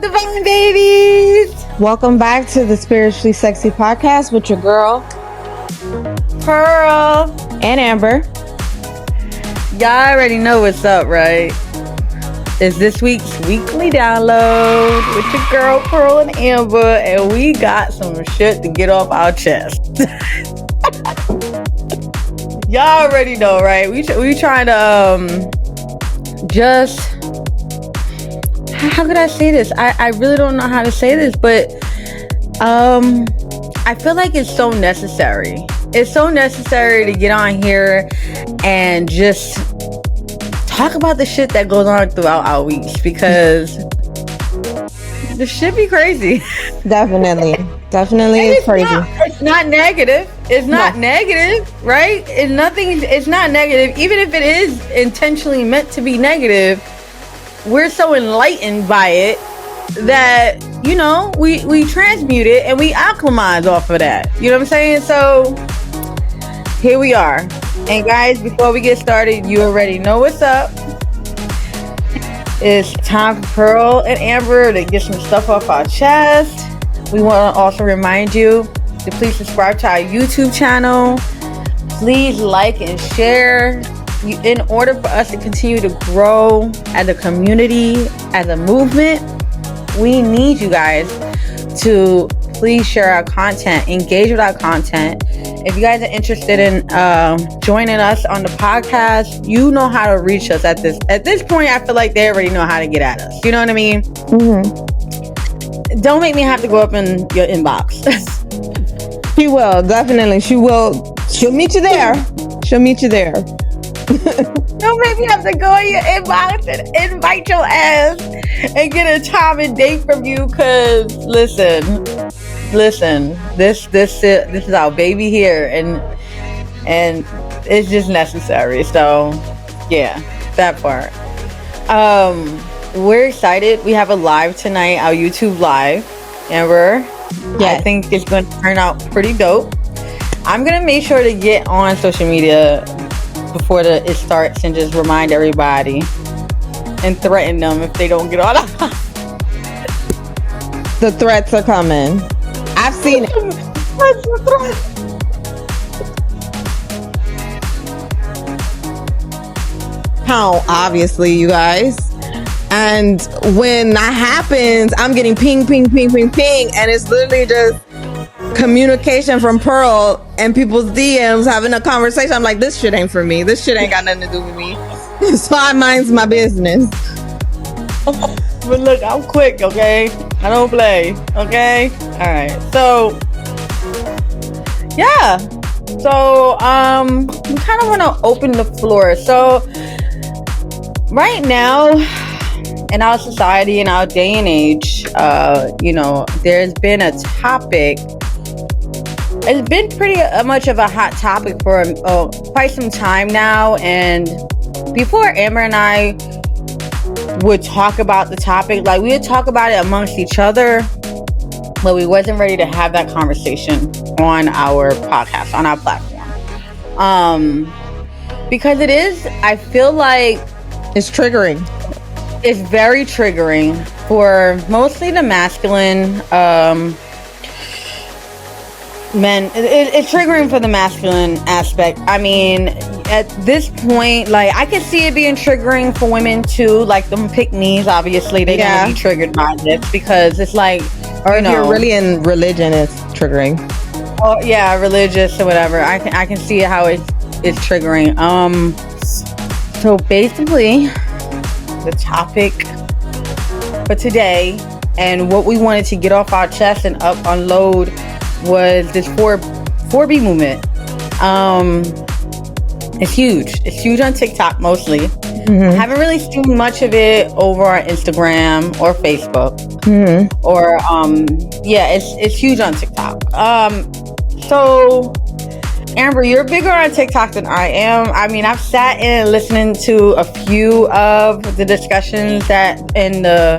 Divine babies! Welcome back to the Spiritually Sexy Podcast with your girl, Pearl and Amber. Y'all already know what's up, right? It's this week's weekly download with your girl, Pearl and Amber, and we got some shit to get off our chest. Y'all already know, right? We trying to just... How could I say this? I really don't know how to say this, but I feel like it's so necessary. It's so necessary to get on here and just talk about the shit that goes on throughout our weeks, because the shit be crazy. Definitely it's crazy. It's not negative. It's not negative, right? It's not negative. Even if it is intentionally meant to be negative, we're so enlightened by it that, you know, we transmute it and we acclimatize off of that. You know what I'm saying? So here we are. And guys, before we get started, you already know what's up. It's time for Pearl and Amber to get some stuff off our chest. We want to also remind you to please subscribe to our YouTube channel. Please like and share. In order for us to continue to grow as a community, as a movement, we need you guys to please share our content, engage with our content. If you guys are interested in joining us on the podcast, you know how to reach us at this point. I feel like they already know how to get at us. You know what I mean? Mm-hmm. Don't make me have to go up in your inbox. She will, definitely. She will. She'll meet you there. Don't make me have to go in your inbox and invite your ass and get a time and date from you. Cause listen, this is our baby here, and it's just necessary. So yeah, that part. We're excited. We have a live tonight, our YouTube live, and I think it's going to turn out pretty dope. I'm gonna make sure to get on social media before it starts and just remind everybody and threaten them if they don't get on. The threats are coming. I've seen it. What's the threat? How, obviously, you guys. And when that happens, I'm getting ping, and it's literally just communication from Pearl and people's DMs having a conversation. I'm like, this shit ain't for me. This shit ain't got nothing to do with me. So I minds my business. But look, I'm quick, okay? I don't play, okay? All right. So yeah. So we kind of want to open the floor. So right now in our society, in our day and age, you know, there's been a topic. It's been pretty much of a hot topic for quite some time now. And before Amber and I would talk about the topic, like we would talk about it amongst each other, but we wasn't ready to have that conversation on our podcast, on our platform. Because it is, I feel like it's triggering. It's very triggering for mostly the masculine men. It's triggering for the masculine aspect. I mean, at this point, like, I can see it being triggering for women too, like them pick-me's. Obviously they're gonna be triggered by this, because it's like, or if you're really in religion, it's triggering. Oh yeah, religious or whatever. I can see how it's triggering. So basically the topic for today and what we wanted to get off our chest and unload was this 4B movement. It's huge. It's huge on TikTok mostly. Mm-hmm. I haven't really seen much of it over on Instagram or Facebook. Mm-hmm. Or it's huge on TikTok. So Amber, you're bigger on TikTok than I am. I mean, I've sat in and listening to a few of the discussions that in the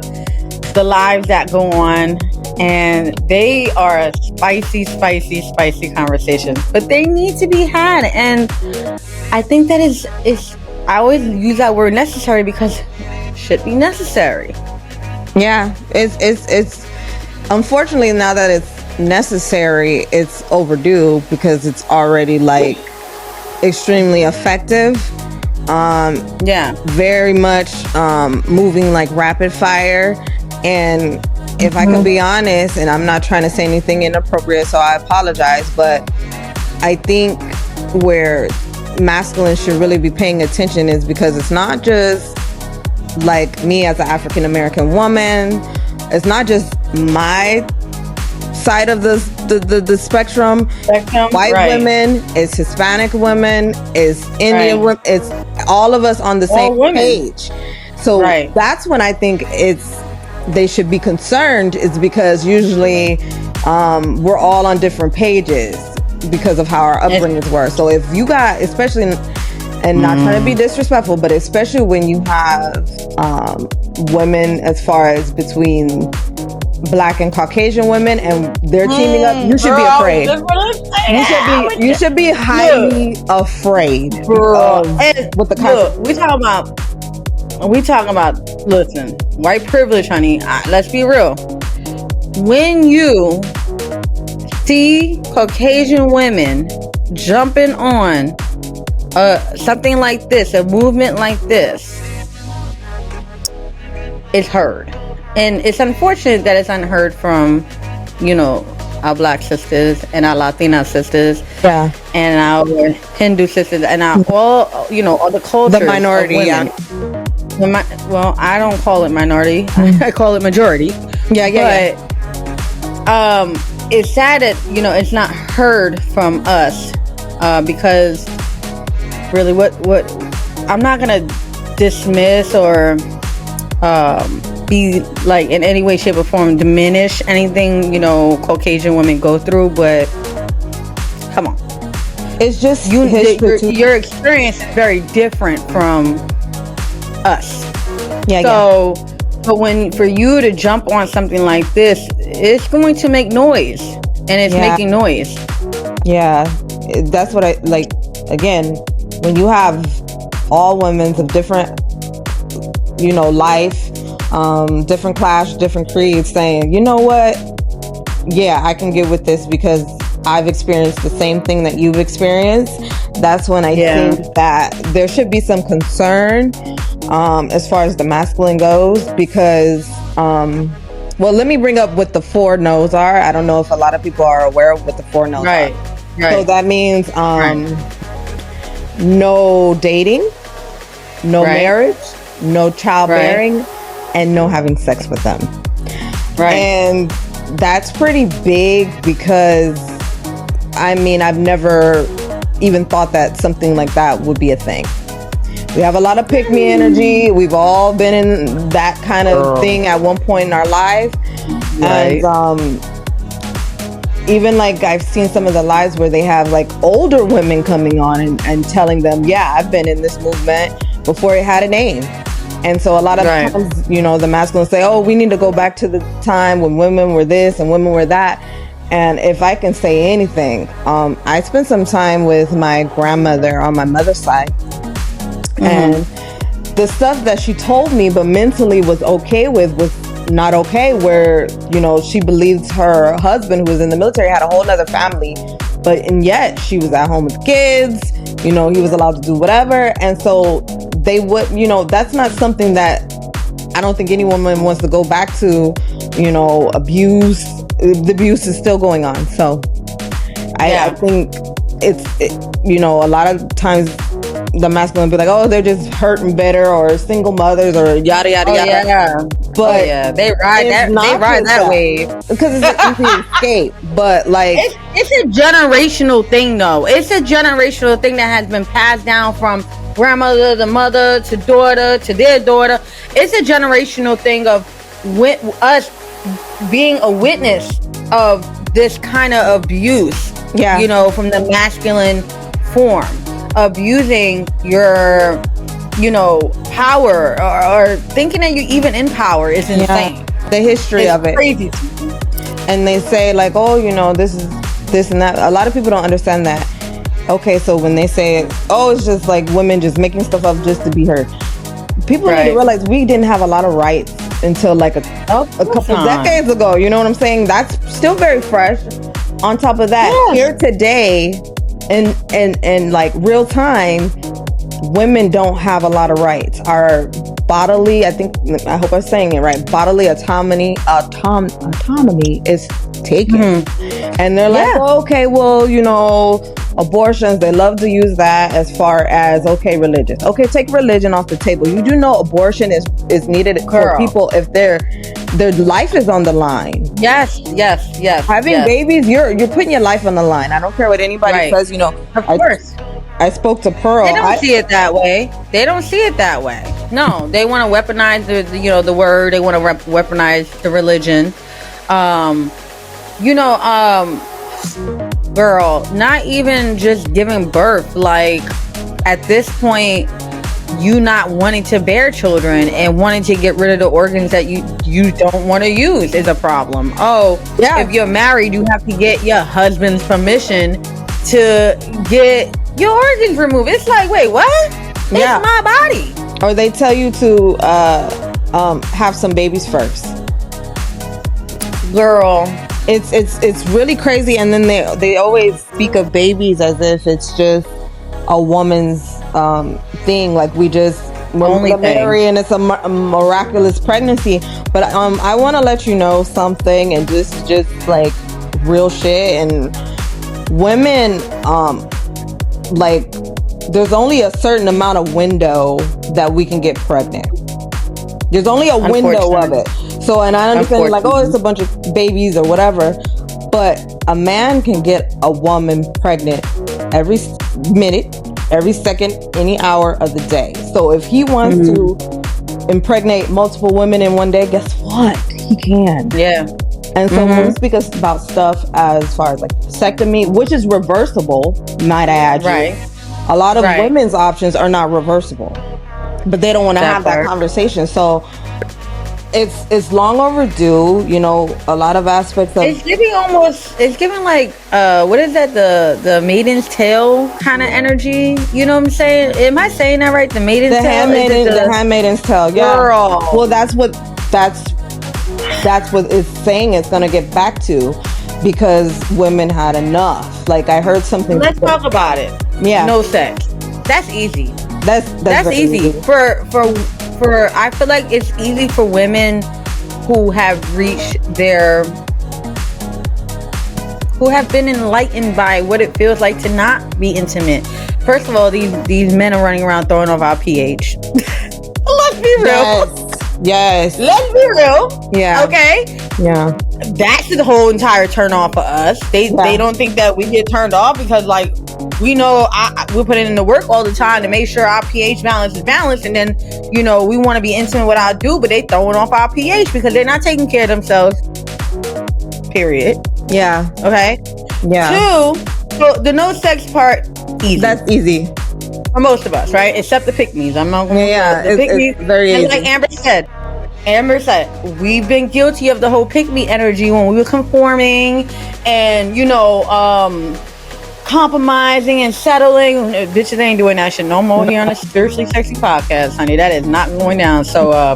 lives that go on, and they are spicy conversations, but they need to be had. And I think that is I always use that word necessary, because it should be necessary. Yeah, it's unfortunately, now that it's necessary, it's overdue because it's already like extremely effective. Very much moving like rapid fire. And if I can be honest, and I'm not trying to say anything inappropriate, so I apologize, but I think where masculine should really be paying attention is because it's not just like me as an African American woman, it's not just my side of the spectrum. White women, it's Hispanic women, it's Indian women, it's all of us on the same page. So that's when I think they should be concerned, is because usually we're all on different pages because of how our upbringings were. So if you got, especially and not trying to be disrespectful, but especially when you have women, as far as between Black and Caucasian women, and they're teaming up, you should be afraid. You should be highly afraid of what the concept. We talking about, listen, white privilege, honey. Let's be real. When you see Caucasian women jumping on something like this, a movement like this, it's heard. And it's unfortunate that it's unheard from, our Black sisters and our Latina sisters, and our Hindu sisters, and our all the cultures, the minority. Well, I don't call it minority. I call it majority. But it's sad that it's not heard from us, because really, what I'm not gonna dismiss or be like in any way, shape, or form diminish anything Caucasian women go through, but come on, it's just your experience is very different from us. But for you to jump on something like this, it's going to make noise, and it's making noise. That's what I like. Again, when you have all women of different life, different class, different creeds, saying, you know what, I can get with this because I've experienced the same thing that you've experienced. That's when I think that there should be some concern as far as the masculine goes, because well, let me bring up what the 4 no's are. I don't know if a lot of people are aware of what the 4 no's are. So that means no dating, no marriage, no childbearing, and no having sex with them. And that's pretty big, because I've never even thought that something like that would be a thing. We have a lot of pick me energy. We've all been in that kind of thing at one point in our life. And even like I've seen some of the lives where they have like older women coming on and telling them, I've been in this movement before it had a name. And so a lot of times, the masculine say, oh, we need to go back to the time when women were this and women were that. And if I can say anything, I spent some time with my grandmother on my mother's side. And the stuff that she told me but mentally was okay with was not okay, where she believes her husband, who was in the military, had a whole other family, and yet she was at home with kids, he was allowed to do whatever. And so they would, that's not something that I don't think any woman wants to go back to. Abuse, the abuse is still going on. So I think a lot of times the masculine be like, oh, they're just hurting better, or single mothers, or yada yada yada. But they ride that wave because it's an easy escape. But like, it's a generational thing, though. It's a generational thing that has been passed down from grandmother to mother to daughter to their daughter. It's a generational thing of us being a witness of this kind of abuse. From the masculine form, abusing your power, or thinking that you're even in power is insane. The history of it, crazy. And they say like, oh, this is this and that. A lot of people don't understand that. Okay, so when they say, oh, it's just like women just making stuff up just to be heard, people need to realize we didn't have a lot of rights until like a couple decades ago. You know what I'm saying? That's still very fresh. On top of that, here today, in like real time, women don't have a lot of rights. Our bodily, I hope I'm saying it right, bodily autonomy is taken. And they're like, oh, okay, well, you know, abortions, they love to use that as far as, okay, religious. Okay, take religion off the table. You do know abortion is needed for people if their life is on the line. Yes. Having babies, you're putting your life on the line. I don't care what anybody says, you know. Of course. I spoke to Pearl. They don't see it that way. No, they want to weaponize the word. They want to weaponize the religion. Girl, not even just giving birth. Like, at this point, you not wanting to bear children and wanting to get rid of the organs that you don't want to use is a problem. If you're married, you have to get your husband's permission to get your organs removed. It's like, wait, what? It's my body. Or they tell you to have some babies first. Girl, it's really crazy. And then they always speak of babies as if it's just a woman's thing. Like we're married and it's a miraculous pregnancy. But I want to let you know something, and just like real shit. And women, like, there's only a certain amount of window that we can get pregnant. There's only a window of it. So, and I understand, like, oh, it's a bunch of babies or whatever, but a man can get a woman pregnant every minute, every second, any hour of the day. So if he wants to impregnate multiple women in one day, guess what? He can. Yeah. And so when we speak about stuff as far as like vasectomy, which is reversible, might I add, a lot of women's options are not reversible, but they don't want to have that conversation. So it's long overdue. You know, a lot of aspects of it's giving like what is that, the Maiden's Tale kind of energy? You know what I'm saying? Am I saying that right? The Maiden's Tale. The Handmaiden's Tale. Yeah. Girl. Well, that's what it's saying it's going to get back to, because women had enough. Like, I heard something. Let's talk about it. Yeah. No sex. That's easy. That's easy. For I feel like it's easy for women who have been enlightened by what it feels like to not be intimate. First of all, these men are running around throwing off our pH. Let's be real. Yes. Let's be real. Yeah. Okay. Yeah. That's the whole entire turn off for us. They don't think that we get turned off because, like, we know we're putting in the work all the time to make sure our pH balance is balanced, and then, you know, we want to be intimate with our dude, but they throwing off our pH because they're not taking care of themselves. Period. Yeah. Okay. Yeah. 2, so the no sex part, easy. That's easy for most of us, right? Except the pick-me's. I'm not going to it's very easy. Like Amber said, we've been guilty of the whole pick-me energy when we were conforming and, you know, compromising and settling. Bitches ain't doing that shit no more here on the Spiritually Sexy podcast, honey. That is not going down. So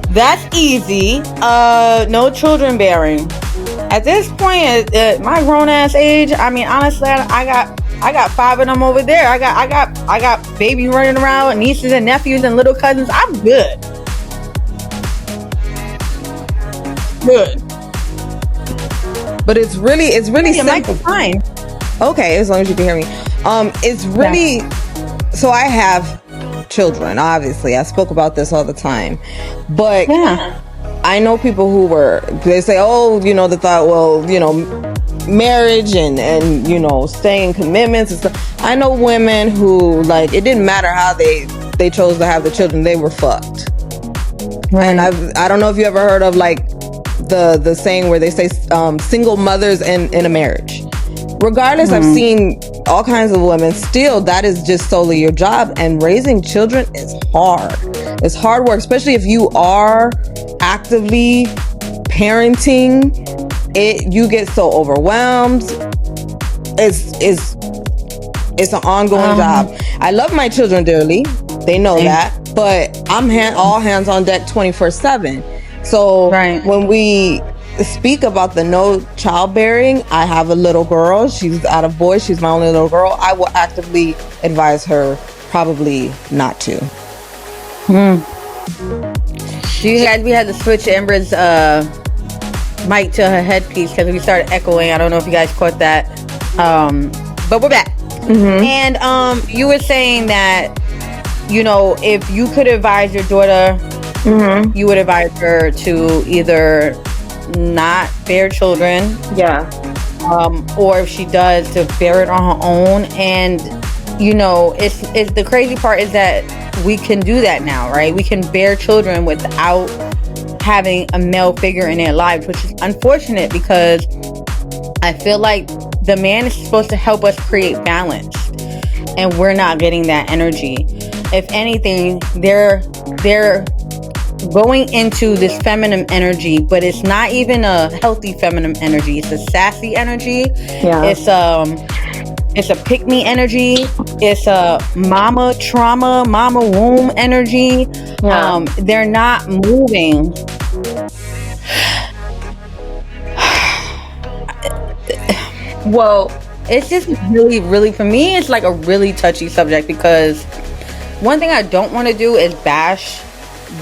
that's easy. No children bearing. At this point, at my grown ass age, I mean, honestly, I got 5 of them over there. I got babies running around, nieces and nephews and little cousins. I'm good. But it's really simple. Fine. Okay, as long as you can hear me. It's really so I have children, obviously. I spoke about this all the time. But I know people who they say, oh, you know, the thought, well, you know, marriage and you know, staying in commitments and stuff. I know women who, like, it didn't matter how they chose to have the children, they were fucked. And I don't know if you ever heard of, like, the saying where they say single mothers in a marriage. Regardless, I've seen all kinds of women. Still, that is just solely your job, and raising children is hard. It's hard work, especially if you are actively parenting. You get so overwhelmed. It's an ongoing job. I love my children dearly. They know that. But I'm all hands on deck 24/7. So when we speak about the no childbearing, I have a little girl. She's out of boy. She's my only little girl. I will actively advise her probably not to. We had to switch Amber's mic to her headpiece because we started echoing. I don't know if you guys caught that. But we're back. And you were saying that, you know, if you could advise your daughter, you would advise her to either not bear children, or if she does, to bear it on her own. And you know, it's the crazy part is that we can do that now, right? We can bear children without having a male figure in their lives, which is unfortunate because I feel like the man is supposed to help us create balance, and we're not getting that energy. If anything, they're going into this feminine energy, but it's not even a healthy feminine energy. It's a sassy energy. It's a pick-me energy. It's a mama trauma, mama womb energy. They're not moving. Well, it's just really, really, for me, it's like a really touchy subject because one thing I don't want to do is bash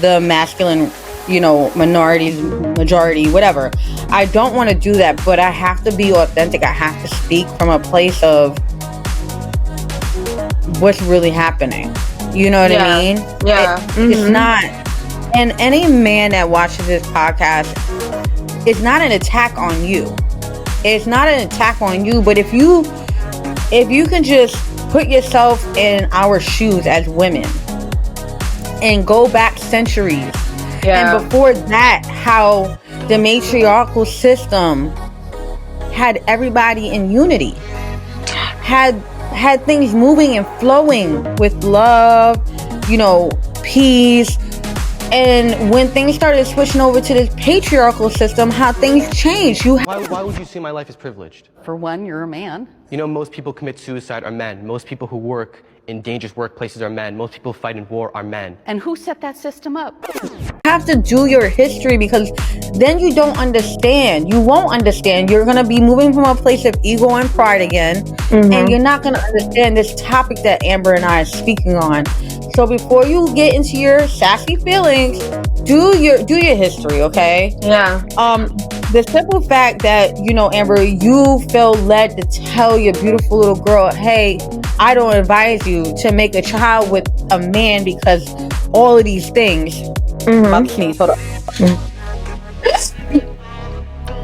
the masculine, you know, minorities, majority, whatever. I don't want to do that, but I have to be authentic. I have to speak from a place of what's really happening. You know what I mean? It's not, and any man that watches this podcast, it's not an attack on you. It's not an attack on you, but if you can just put yourself in our shoes as women and go back centuries, and before that, how the matriarchal system had everybody in unity, had things moving and flowing with love, you know, peace. And when things started switching over to this patriarchal system, how things changed. Why would you see my life as privileged? For one, you're a man. You know, most people commit suicide are men. Most people who work in dangerous workplaces are men. Most people who fight in war are men. And who set that system up? You have to do your history, because then you don't understand. You won't understand. You're going to be moving from a place of ego and pride again. And you're not going to understand this topic that Amber and I are speaking on. So before you get into your sassy feelings, do your history, okay? The simple fact that, you know, Amber, you feel led to tell your beautiful little girl, hey, I don't advise you to make a child with a man because all of these things. I'm sneeze, hold on.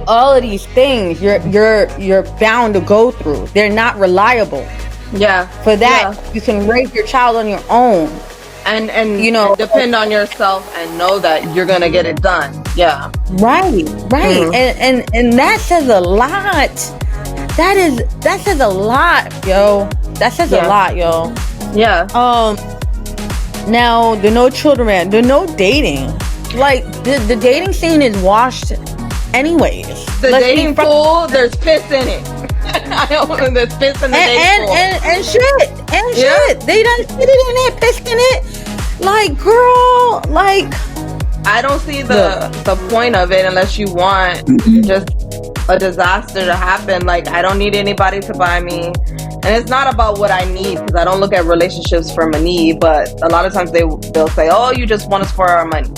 All of these things you're bound to go through. They're not reliable. For that, you can raise your child on your own. And you know, depend on yourself and know that you're gonna get it done. Right. And that says a lot. That says a lot, yo. That says a lot, yo. Now the no children, the no dating. Like the dating scene is washed anyways. The dating pool, there's piss in it. I don't want there's piss in the dating pool. And shit. They done put it in there, pissed in it. Like, girl, like, I don't see the point of it unless you want just a disaster to happen. Like, I don't need anybody to buy me. And it's not about what I need, because I don't look at relationships from a need, but a lot of times they'll say, oh, you just want us for our money.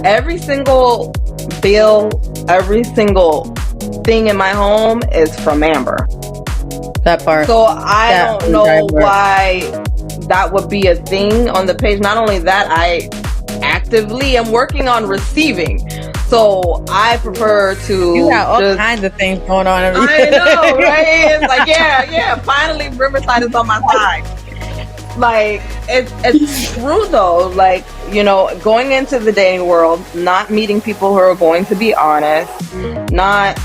Every single bill, every single thing in my home is from Amber. That part. So I don't know why that would be a thing on the page. Not only that, I actively am working on receiving. So I prefer to. You got all kinds of things going on. I know, right? It's like, yeah. Finally, Riverside is on my side. Like, it's true though. Like, you know, going into the dating world, not meeting people who are going to be honest, not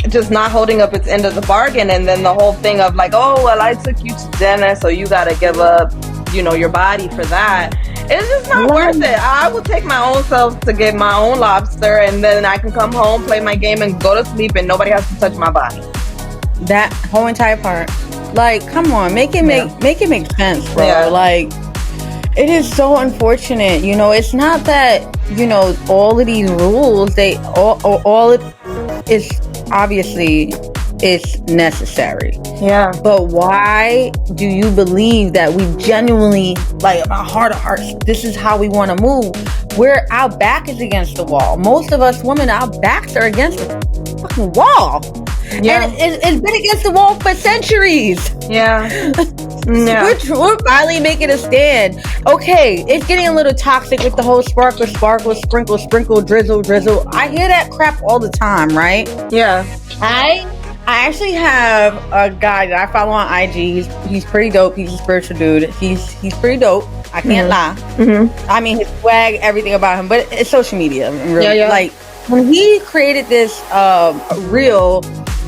just not holding up its end of the bargain, and then the whole thing of like, oh well, I took you to dinner, so you gotta give up, you know, your body for that. It's just not worth it. I will take my own self to get my own lobster, and then I can come home, play my game, and go to sleep, and nobody has to touch my body. That whole entire part, like, come on, make it make sense, bro. Like, It is so unfortunate. You know, it's not that, you know, all of these rules, they all it is obviously is necessary. Yeah. But why do you believe that we genuinely, like, our heart of hearts, this is how we want to move? Where our back is against the wall. Most of us women, our backs are against the fucking wall. Yeah. And it's been against the wall for centuries. Yeah. Yeah. We're finally making a stand. Okay, it's getting a little toxic with the whole sparkle, sprinkle, sprinkle, drizzle. I hear that crap all the time, right? Yeah. I actually have a guy that I follow on IG. He's pretty dope. He's a spiritual dude. He's pretty dope. I can't lie. Mm-hmm. I mean, his swag, everything about him, but it's social media. Really. Yeah. Like, when he created this reel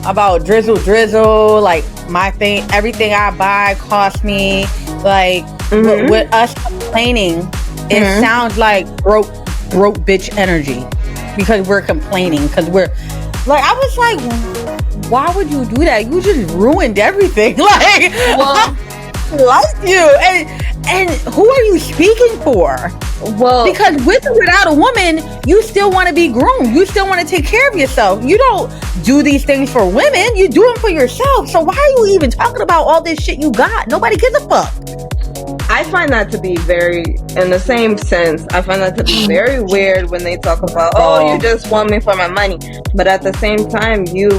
about drizzle, like, my thing, everything I buy costs me, like, with us complaining, it sounds like broke bitch energy, because we're complaining, because we're like, I was like, why would you do that? You just ruined everything. Like, well, I like you, and who are you speaking for? Well, because with or without a woman, you still want to be groomed. You still want to take care of yourself. You don't do these things for women. You do them for yourself. So why are you even talking about all this shit you got? Nobody gives a fuck. I find that to be very, in the same sense, I find that to be very weird when they talk about, oh, you just want me for my money. But at the same time, you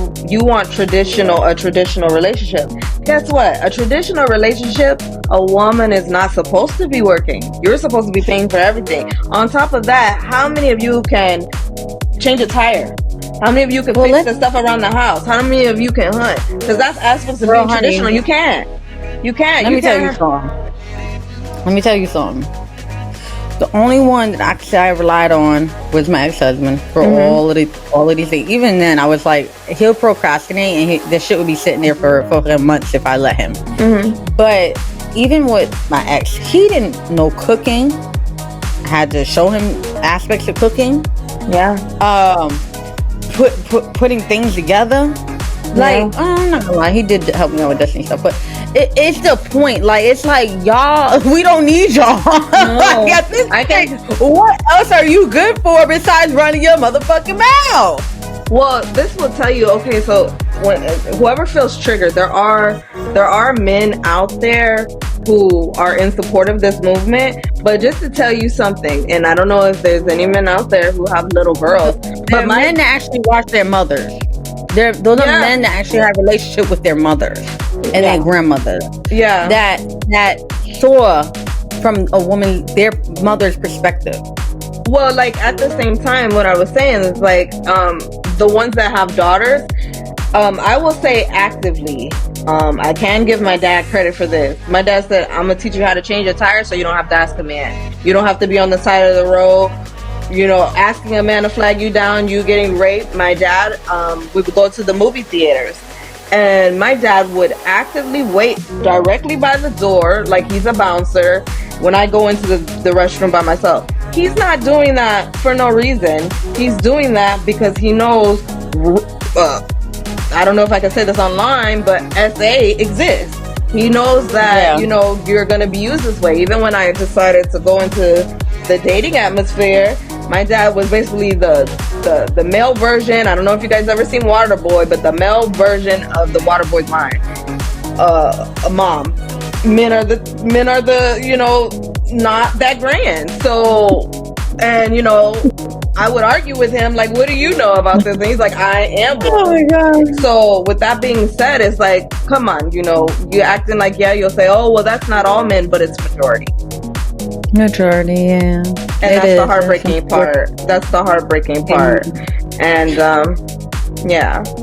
want a traditional relationship. Guess what? A traditional relationship, a woman is not supposed to be working. You're supposed to be paying for everything. On top of that, how many of you can change a tire? How many of you can fix the stuff around the house? How many of you can hunt? Because that's aspects of being traditional. You can't. Let me tell you something. The only one that I could say I relied on was my ex-husband for all of these things. Even then, I was like, he'll procrastinate, and this shit would be sitting there for months if I let him. But even with my ex, he didn't know cooking. I had to show him aspects of cooking. Yeah. Putting things together. Like, I'm not gonna lie, he did help me out with Destiny stuff, but it's the point. Like, it's like, y'all, we don't need y'all. No, like, at this point, what else are you good for besides running your motherfucking mouth? Well, this will tell you. Okay, so whoever feels triggered, there are men out there who are in support of this movement. But just to tell you something, and I don't know if there's any men out there who have little girls, but men that actually watch their mothers. Those are men that actually have a relationship with their mothers and their grandmother. Yeah. That saw from a woman, their mother's perspective. Well, like, at the same time, what I was saying is, like, the ones that have daughters, I will say actively, I can give my dad credit for this. My dad said, I'm going to teach you how to change a tire so you don't have to ask a man. You don't have to be on the side of the road, you know, asking a man to flag you down, you getting raped. My dad, we would go to the movie theaters, and my dad would actively wait directly by the door, like he's a bouncer, when I go into the restroom by myself. He's not doing that for no reason. He's doing that because he knows, I don't know if I can say this online, but SA exists. He knows that, you know, you're going to be used this way. Even when I decided to go into the dating atmosphere, my dad was basically the male version. I don't know if you guys ever seen Waterboy, but the male version of the Waterboy's mind. A mom. Men are the, you know, not that grand. So, and, you know, I would argue with him, like, what do you know about this? And he's like, I am one. Oh my God. So with that being said, it's like, come on, you know, you're acting like, you'll say, oh, well, that's not all men, but it's majority. Majority, yeah. And that's the heartbreaking part. That's the heartbreaking part. And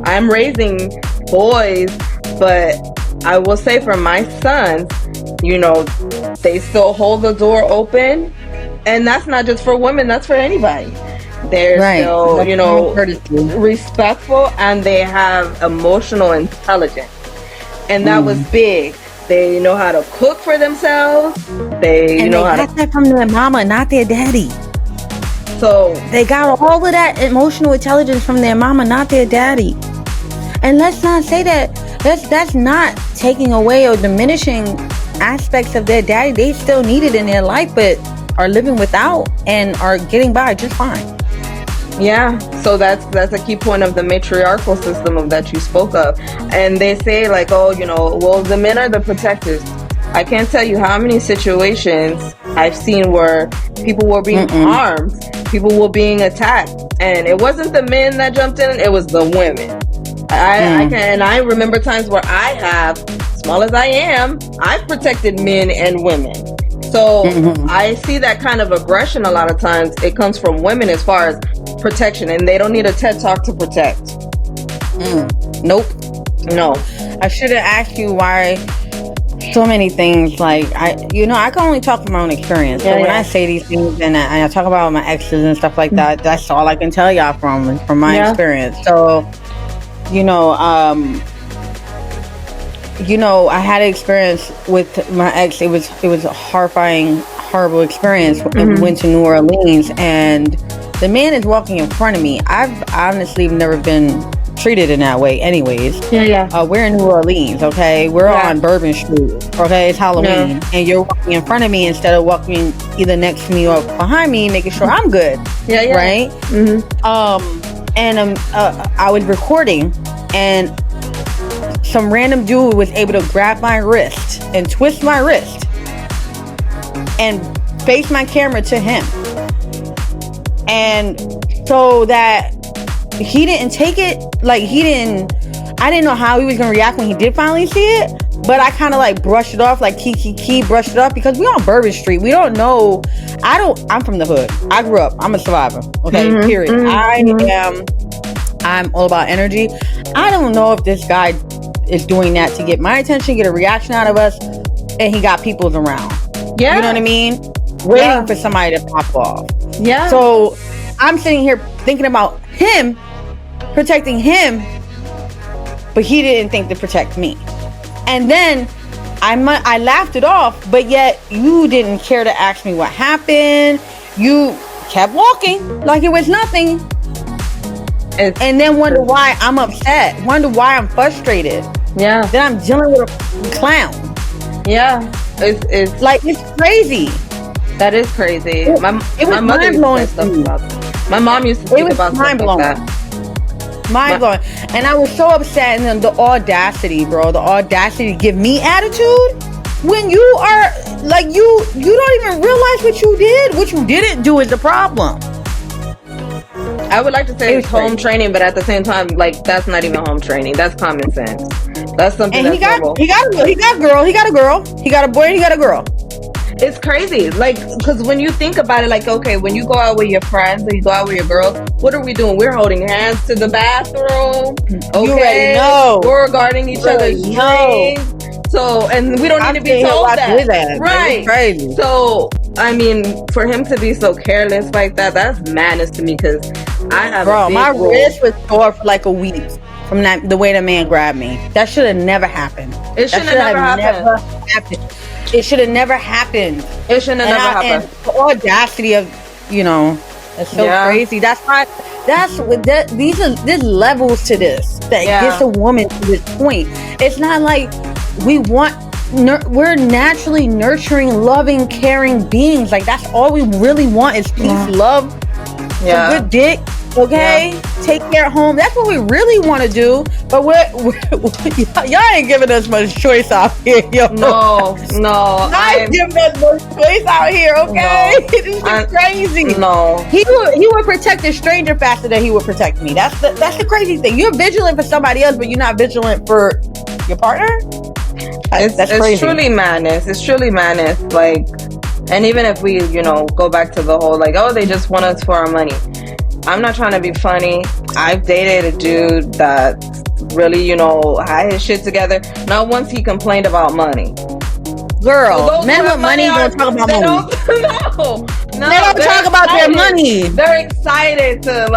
I'm raising boys, but I will say for my sons, you know, they still hold the door open. And that's not just for women, that's for anybody. They're still, you know, respectful, and they have emotional intelligence. And that was big. They know how to cook for themselves. They got that from their mama, not their daddy. So they got all of that emotional intelligence from their mama, not their daddy. And let's not say that. That's not taking away or diminishing aspects of their daddy they still needed in their life, but are living without and are getting by just fine. Yeah, so that's a key point of the matriarchal system of that you spoke of. And they say like, oh, you know, well, the men are the protectors. I can't tell you how many situations I've seen where people were being harmed, people were being attacked, and it wasn't the men that jumped in, it was the women. I remember times where I have, small as I am, I've protected men and women. So I see that kind of aggression a lot of times. It comes from women as far as protection, and they don't need a TED Talk to protect. Nope. No. I should have asked you why so many things. Like, I can only talk from my own experience. So when I say these things and I talk about my exes and stuff like that, that's all I can tell y'all from my experience. So, I had an experience with my ex. It was a horrible experience. We went to New Orleans, and the man is walking in front of me. I've honestly never been treated in that way anyways. We're in New Orleans, okay? We're on Bourbon Street, okay? It's Halloween, and you're walking in front of me instead of walking either next to me or behind me, making sure I'm good. Right? I was recording, and some random dude was able to grab my wrist and twist my wrist and face my camera to him. And so that he didn't take it, like I didn't know how he was gonna react when he did finally see it, but I kind of like brushed it off, like brushed it off, because we on Bourbon Street. We don't know. I'm from the hood. I grew up. I'm a survivor. Okay, period. I'm all about energy. I don't know if this guy is doing that to get my attention, get a reaction out of us, and he got people's around. You know what I mean? Waiting for somebody to pop off. So I'm sitting here thinking about him, protecting him, but he didn't think to protect me. And then I laughed it off, but yet you didn't care to ask me what happened. You kept walking like it was nothing. And then wonder why I'm upset. Wonder why I'm frustrated. Then I'm dealing with a clown. It's like, it's crazy. That is crazy. My mother used to say stuff about that. My mom used to speak about stuff like that. Mind blowing. And I was so upset. And then the audacity, bro. The audacity to give me attitude when you are like, you don't even realize what you did. What you didn't do is the problem. I would like to say it's home training, but at the same time, like, that's not even home training. That's common sense. That's something that's normal. He got a boy, he got a girl. He got a boy, he got a girl. It's crazy, like, because when you think about it, like, okay, when you go out with your friends or you go out with your girls, what are we doing? We're holding hands to the bathroom. Okay, you already know. We're guarding each other's drinks. So, and we don't need to be told that. Right. Crazy. So, I mean, for him to be so careless like that, that's madness to me, because I have my wrist was sore for like a week from the way the man grabbed me. That should have never happened. It should have never happened. It should have never happened. It shouldn't have never happened. And the audacity of, that's so crazy. That's why, there's levels to this that gets a woman to this point. It's not like we're naturally nurturing, loving, caring beings. Like, that's all we really want is peace, love, some good dick. Okay, take care at home. That's what we really want to do. But y'all ain't giving us much choice out here, yo. No. I ain't giving us much choice out here. Okay, this is crazy. No, he would protect a stranger faster than he would protect me. That's the crazy thing. You're vigilant for somebody else, but you're not vigilant for your partner. That's crazy. It's truly madness. It's truly madness. Like, and even if we, go back to the whole like, oh, they just want us for our money. I'm not trying to be funny. I've dated a dude that really, had his shit together. Not once he complained about money. Girl, men with money don't talk about money. They don't talk about their money. They're excited to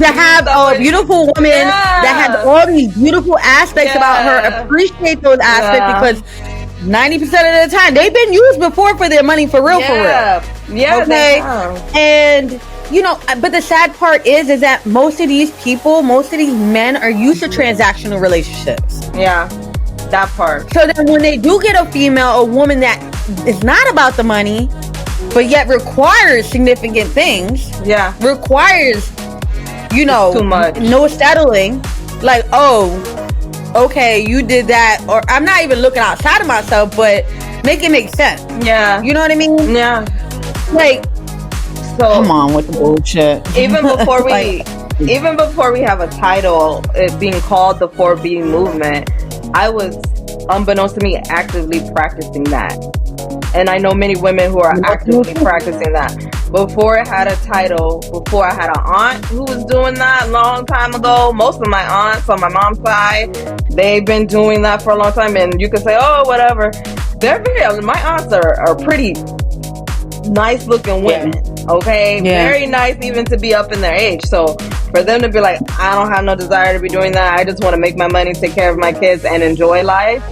have a beautiful woman that has all these beautiful aspects about her. Appreciate those aspects because 90% of the time they've been used before for their money, for real. Yeah, okay. And but the sad part is that most of these men are used to transactional relationships. That part. So then when they do get a female, a woman that is not about the money, but yet requires significant things, requires, you know, too much. No settling, like, oh, okay, you did that, or I'm not even looking outside of myself, but make it make sense. Yeah. You know what I mean? Yeah. Like, so come on with the bullshit. Even before we even before we have a title, it being called the 4B movement, I was, unbeknownst to me, actively practicing that. And I know many women who are actively practicing that. Before it had a title, before I had an aunt who was doing that a long time ago, most of my aunts on my mom's side, they've been doing that for a long time. And you could say, oh, whatever. My aunts are pretty nice looking women. Okay, very nice even to be up in their age. So for them to be like, I don't have no desire to be doing that. I just want to make my money, take care of my kids, and enjoy life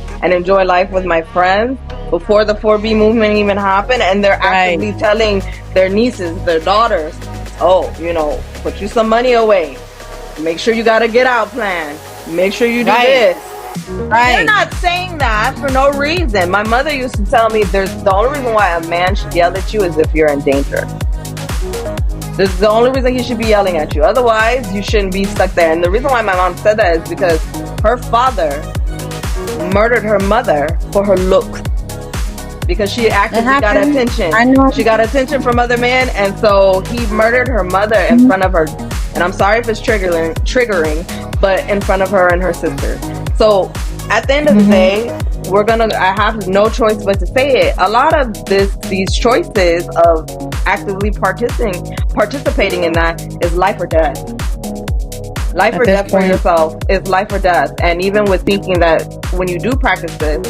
with my friends before the 4B movement even happened. And they're actively telling their nieces, their daughters, oh, you know, put you some money away. Make sure you got a get out plan. Make sure you do this. They're not saying that for no reason. My mother used to tell me the only reason why a man should yell at you is if you're in danger. This is the only reason he should be yelling at you. Otherwise, you shouldn't be stuck there. And the reason why my mom said that is because her father murdered her mother for her looks. Because she actually got attention. I know. She got attention from other men, and so he murdered her mother in front of her. And I'm sorry if it's triggering, but in front of her and her sister. So at the end of the day, I have no choice but to say it. A lot of these choices of actively participating in that is life or death. Life or death for yourself is life or death. And even with thinking that when you do practice this,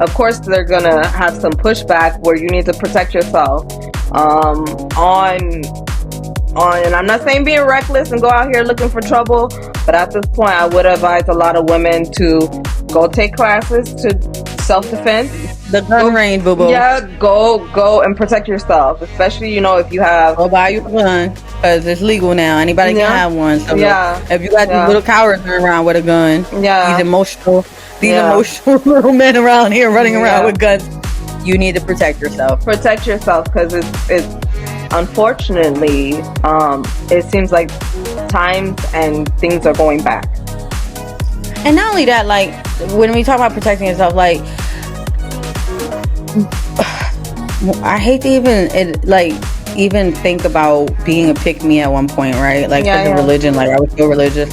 of course they're gonna have some pushback where you need to protect yourself and I'm not saying being reckless and go out here looking for trouble, but at this point I would advise a lot of women to go take classes to self-defense. The gun range, boo-boo. Yeah, go and protect yourself, especially, you know, if you have... Go buy you a gun, because it's legal now. Anybody can have one. So if you got these little cowards running around with a gun, these emotional little men around here running around with guns, you need to protect yourself. Protect yourself, because it's unfortunately, it seems like times and things are going back. And not only that, like, when we talk about protecting yourself, like, I hate to even think about being a pick-me at one point, right? Like, because of religion, like, I was so religious.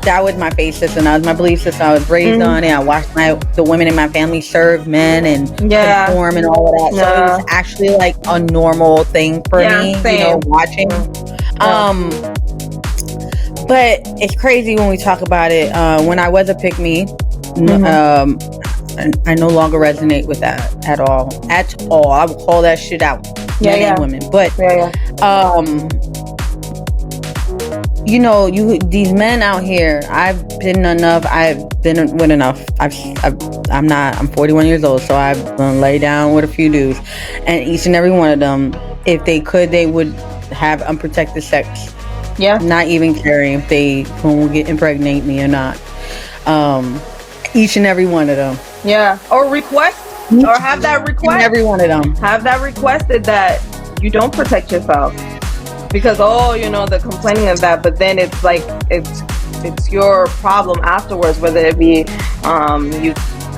That was my faith system. That was my belief system. I was raised on it. I watched the women in my family serve men and perform and all of that. So it was actually like a normal thing for me, you know, watching. But it's crazy when we talk about it. When I was a pick-me, I no longer resonate with that at all. I would call that shit out. Men and women. But you know, these men out here, I've been with enough. I'm 41 years old, so I've gonna lay down with a few dudes, and each and every one of them, if they could, they would have unprotected sex. Not even caring if they will impregnate me or not. Each and every one of them. Or request, or have that request. Every one of them. Have that requested that you don't protect yourself. Because, you know, they're complaining of that, but then it's like, it's your problem afterwards, whether it be you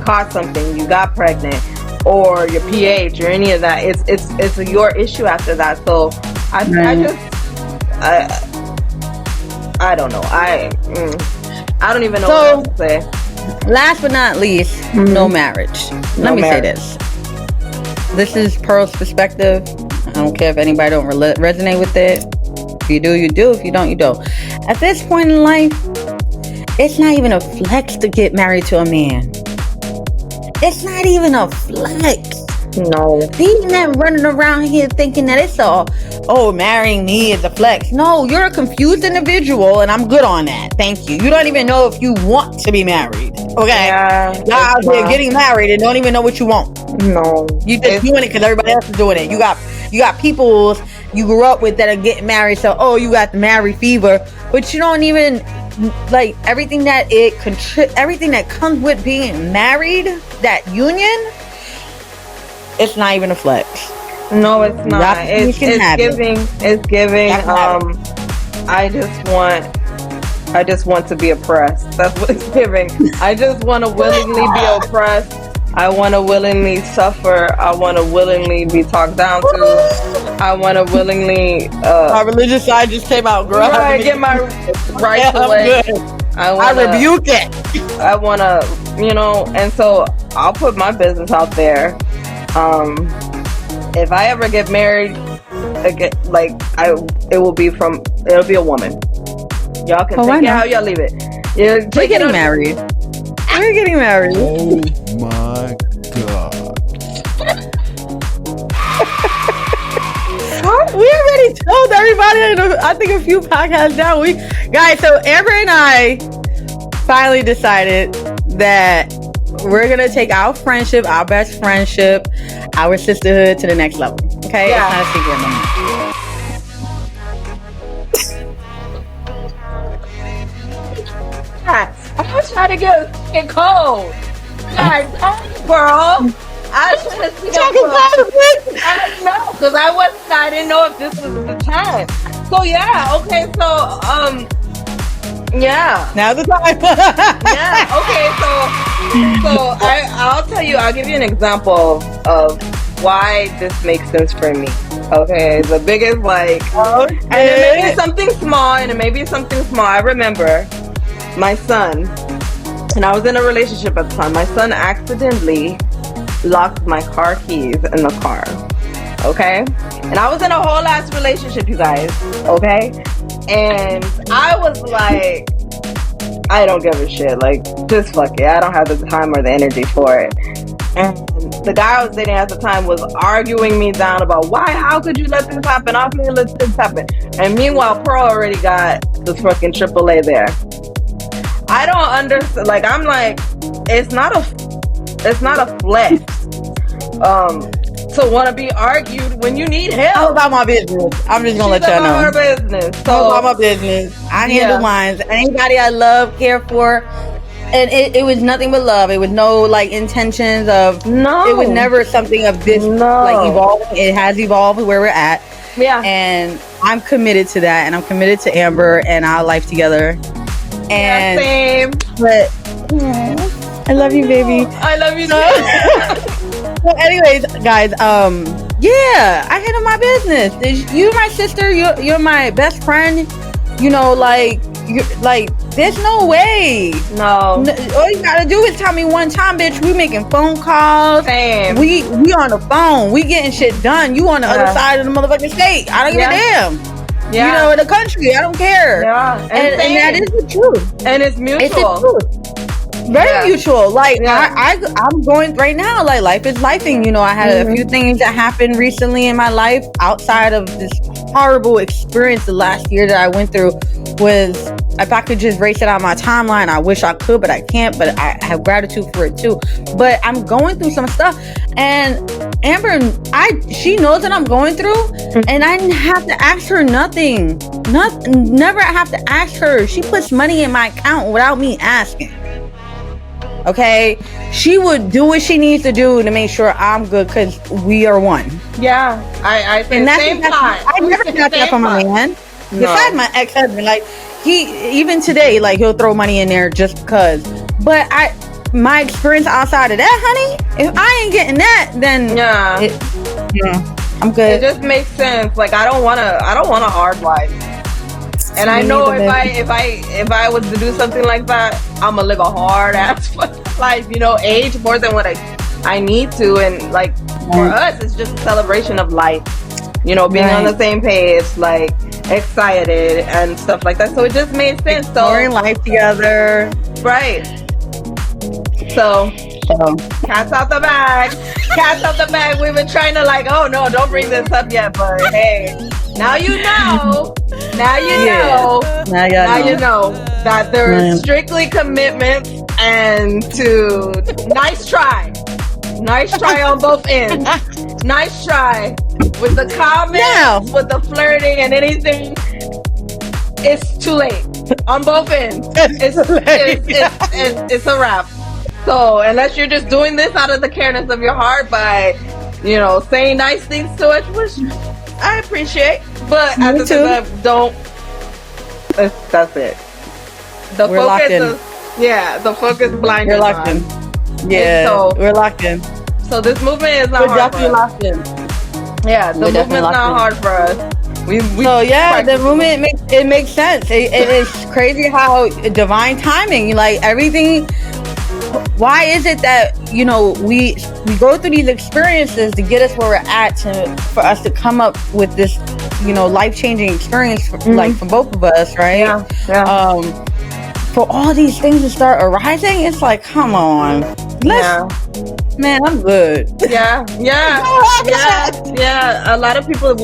caught something, you got pregnant, or your pH, or any of that. It's your issue after that. So I don't know. I don't even know what else to say. Last but not least, no marriage. Let me say this. This is Pearl's perspective. I don't care if anybody don't resonate with it. If you do, you do. If you don't, you don't. At this point in life, it's not even a flex to get married to a man. It's not even a flex. No. These men running around here thinking that it's marrying me is a flex. No, you're a confused individual, and I'm good on that. Thank you. You don't even know if you want to be married. Okay? You're out there getting married and don't even know what you want. No. You just doing it because everybody else is doing it. You got people you grew up with that are getting married, so you got the married fever, but you don't even like everything that everything that comes with being married, that union, it's not even a flex. No, it's not. It's giving. It's giving. I just want to be oppressed. That's what it's giving. I just want to willingly be oppressed. I want to willingly suffer. I want to willingly be talked down to. I want to willingly. My religious side just came out, girl. I get my rights away. I rebuke it. I want to, and so I'll put my business out there. If I ever get married, again, it'll be a woman. Y'all can take it how y'all leave it. We're getting married. We're getting married. Oh my God. We already told everybody, I think a few podcasts down. Guys, so Amber and I finally decided that we're going to take our friendship, our best friendship, our sisterhood to the next level. Okay? Yeah. It's not a secret anymore. I was trying to get a cold. Guys, girl. I was trying to see I know, because I didn't know if this was the time. So yeah, okay, so yeah. Now's the time. Yeah, okay, so I'll give you an example of why this makes sense for me. Okay, the biggest and it may be something small, I remember my son, and I was in a relationship at the time. My son accidentally locked my car keys in the car. Okay? And I was in a whole ass relationship, you guys. Okay? And I was like, I don't give a shit. Like, just fuck it. I don't have the time or the energy for it. And the guy I was dating at the time was arguing me down about how could you let this happen? How can you let this happen? And meanwhile, Pearl already got this fucking AAA there. I don't understand. Like, I'm like, it's not a flex to want to be argued when you need help. All about my business. I'm just gonna let y'all know. Her business. So all about my business. I handle mine. Anybody I love, care for, and it was nothing but love. It was no intentions of. No. It was never something of this evolving. It has evolved where we're at. Yeah. And I'm committed to that, and I'm committed to Amber and our life together. And same. But I love you, baby. I love you too. Well, anyways, guys, I handle my business. You're my sister. You're my best friend. There's no way. No. All you gotta do is tell me one time, bitch. We making phone calls. Same. We on the phone. We getting shit done. You on the other side of the motherfucking state. I don't give a damn. Yeah. The country. I don't care. Yeah. And that is the truth. And it's mutual. It's the truth. Very mutual. I'm going right now. Like, life is lifing. I had a few things that happened recently in my life outside of this horrible experience the last year that I went through. Was if I could just race it out my timeline, I wish I could, but I can't. But I have gratitude for it too. But I'm going through some stuff, and Amber, she knows that I'm going through, and I didn't have to ask her nothing. Never have to ask her. She puts money in my account without me asking. Okay, she would do what she needs to do to make sure I'm good because we are one. Yeah, I think same time. I never got that from a man. No. Besides my ex-husband, he even today, he'll throw money in there just because. But my experience outside of that, honey, if I ain't getting that, then I'm good. It just makes sense. I don't want a hard life. And I know if I was to do something like that, I'm gonna live a hard ass life, age more than what I need to. And for us, it's just a celebration of life, being on the same page, excited and stuff like that. So it just made sense. Exploring life together. Right. So cats out the bag. Cats out the bag. We've been trying to oh no, don't bring this up yet, but hey, now you know. Now you know. Now you know that there is strictly commitment and to nice try. Nice try on both ends. Nice try with the comments, with the flirting and anything. It's too late. on both ends. It's a wrap. So unless you're just doing this out of the careness of your heart by, saying nice things to us, which I appreciate, but at the same time, don't. That's it. We're locked in. The focus blind. We're locked in. Yeah, so, we're locked in. So this movement is not hard for us. Locked in. Yeah, the movement's not hard for us. The movement makes sense. It is crazy how divine timing, like everything. Why is it that we go through these experiences to get us where we're at, for us to come up with this life-changing experience, like for both of us, right? Yeah. For all these things to start arising, it's like, come on, man, I'm good. Yeah. A lot of people,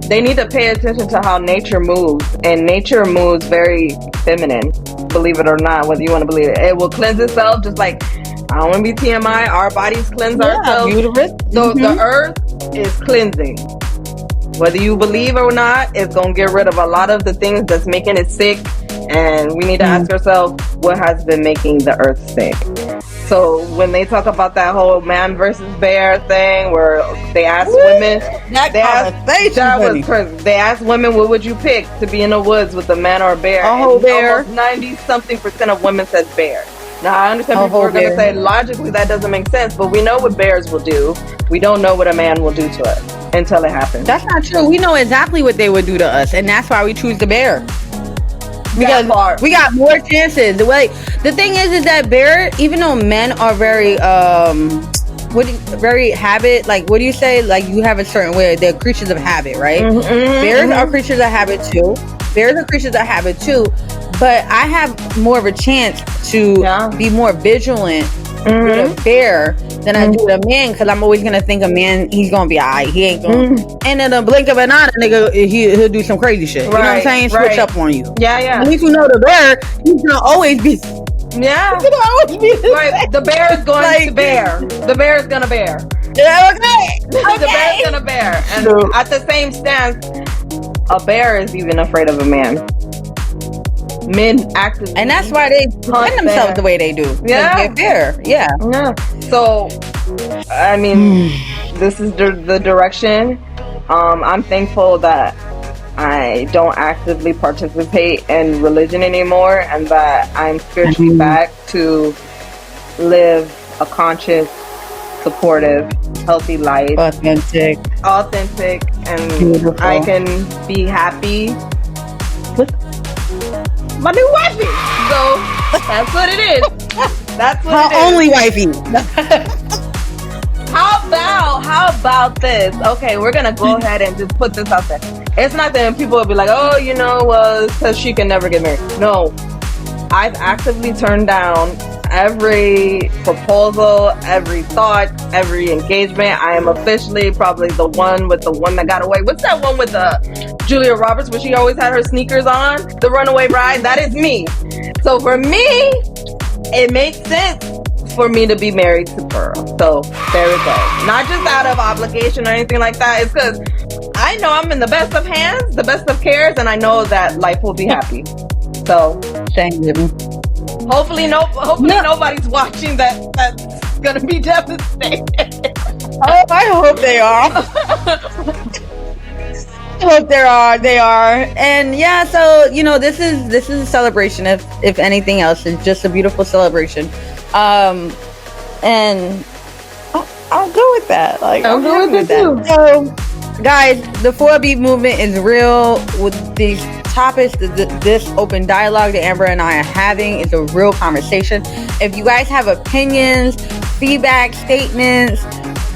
they need to pay attention to how nature moves, and nature moves very feminine. Believe it or not, whether you want to believe it, it will cleanse itself. Just like, I don't want to be TMI, our bodies cleanse ourselves. The earth is cleansing. Whether you believe or not, it's gonna get rid of a lot of the things that's making it sick. And we need to ask ourselves, what has been making the earth sick? So when they talk about that whole man versus bear thing, where they ask women, they asked women, what would you pick to be in the woods with a man or a bear? Almost 90-something% of women says bear. Now I understand people are going to say logically that doesn't make sense, but we know what bears will do. We don't know what a man will do to us until it happens. That's not true. We know exactly what they would do to us, and that's why we choose the bear. Because we got more chances. The thing is that bear, even though men are very very habit, like, what do you say? Like, you have a certain way, they're creatures of habit, right? Bears are creatures of habit too. But I have more of a chance to be more vigilant with a bear than I do with a man, because I'm always gonna think a man, he's gonna be alright. He ain't gonna, and in a blink of an eye, nigga, he'll do some crazy shit. You know what I'm saying? Switch up on you. At least you know the bear, he's gonna always be. Right. The bear is going to bear. The bear is gonna bear. Yeah, okay. The bear is gonna bear. And at the same stance, a bear is even afraid of a man. Men actively, and that's why they defend themselves the way they do. They're fair. Yeah. So, I mean, this is the direction. I'm thankful that I don't actively participate in religion anymore, and that I'm spiritually back to live a conscious, supportive, healthy life. Authentic, and beautiful. I can be happy with my new wifey. So that's what it is. That's what it is. Only wifey. How about this? Okay, we're gonna go ahead and just put this out there. It's not that people will be like, oh, it's because she can never get married. No, I've actively turned down every proposal, every thought, every engagement. I am officially probably the one that got away. What's that one with Julia Roberts, where she always had her sneakers on? The runaway bride? That is me. So for me, it makes sense for me to be married to Pearl. So there we go. Not just out of obligation or anything like that. It's because I know I'm in the best of hands, the best of cares, and I know that life will be happy. So thank you. Hopefully nobody's watching that's gonna be devastated. Oh, I hope they are. I hope they are. And so this is a celebration. If anything else, it's just a beautiful celebration. And I'll go with that. Like, I'll go with it too. So, guys, the 4B movement is real. With these topics, this open dialogue that Amber and I are having is a real conversation. If you guys have opinions, feedback, statements,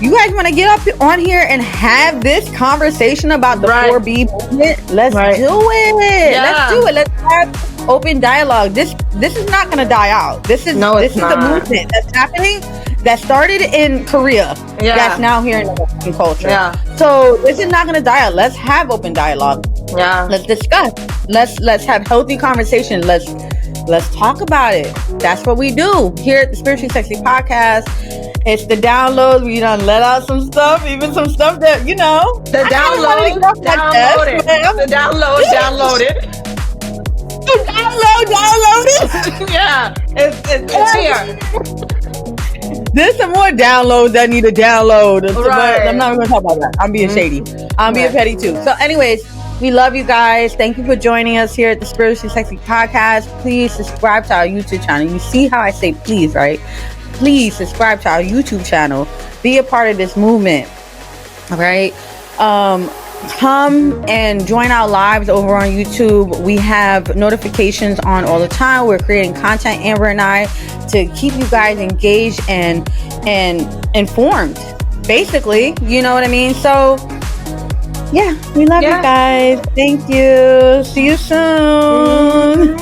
you guys want to get up on here and have this conversation about the 4B movement, let's do it. Yeah. Let's do it. Let's have open dialogue. This is not going to die out. This is a movement that's happening, that started in Korea, that's now here in the Western culture. So this is not going to die out. Let's have open dialogue. Let's discuss. Let's have healthy conversation. Let's talk about it. That's what we do here at the Spiritually Sexy Podcast. It's the downloads. We done let out some stuff, even some stuff that, downloaded. Download it. Yeah, it's here. There's some more downloads that need to download. Right. I'm not going to talk about that. I'm being shady. I'm being petty too. So anyways, we love you guys. Thank you for joining us here at the Spiritually Sexy Podcast. Please subscribe to our YouTube channel. You see how I say please, right? Please subscribe to our YouTube channel. Be a part of this movement. All right. Come and join our lives over on YouTube. We have notifications on all the time. We're creating content, Amber and I, to keep you guys engaged and informed. Basically, you know what I mean? So yeah, we love you guys. Thank you. See you soon.